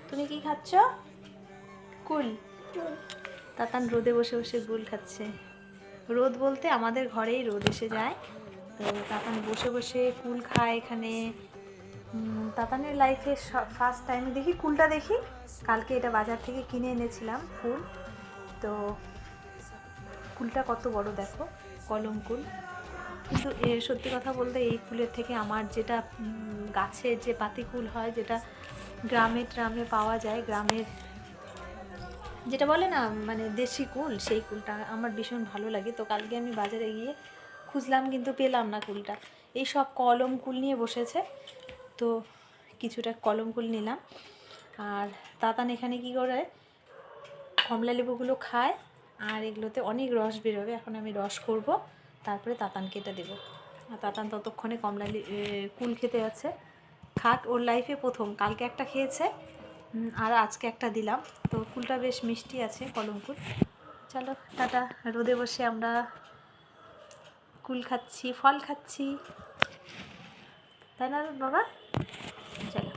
তুমি কি খাচ্ছ? কুল। তাতান রোদে বসে বসে কুল খাচ্ছে। রোদ বলতে আমাদের ঘরেই রোদ এসে যায়, তো তাতান বসে বসে কুল খায় এখানে। তাতানের লাইফে ফার্স্ট টাইম দেখি কুলটা দেখি। কালকে এটা বাজার থেকে কিনে এনেছিলাম কুল। তো কুলটা কত বড় দেখো, কলম কুল। কিন্তু সত্যি কথা বলতে এই কুলের থেকে আমার যেটা গাছের যে পাতি কুল হয়, যেটা গ্রামে ট্রামে পাওয়া যায়, গ্রামের যেটা বলে না মানে দেশি কুল, সেই কুলটা আমার ভীষণ ভালো লাগে। তো কালকে আমি বাজারে গিয়ে খুঁজলাম কিন্তু পেলাম না কুলটা। এই সব কলম কুল নিয়ে বসেছে, তো কিছুটা কলম কুল নিলাম। আর তাতান এখানে কি করে কমলা লেবুগুলো খায়, আর এগুলোতে অনেক রস বেরোবে। এখন আমি রস করব, তারপরে তাতানকে এটা দেবো। আর তাতান ততক্ষণে কুল খেতে আছে। খাক, ওর লাইফে প্রথম। কালকে একটা খেয়েছে আর আজকে একটা দিলাম। তো কুলটা বেশ মিষ্টি আছে, কলম কুল। চলো টাটা। রোদে বসে আমরা কুল খাচ্ছি, ফল খাচ্ছি, তাই না বাবা? চলো।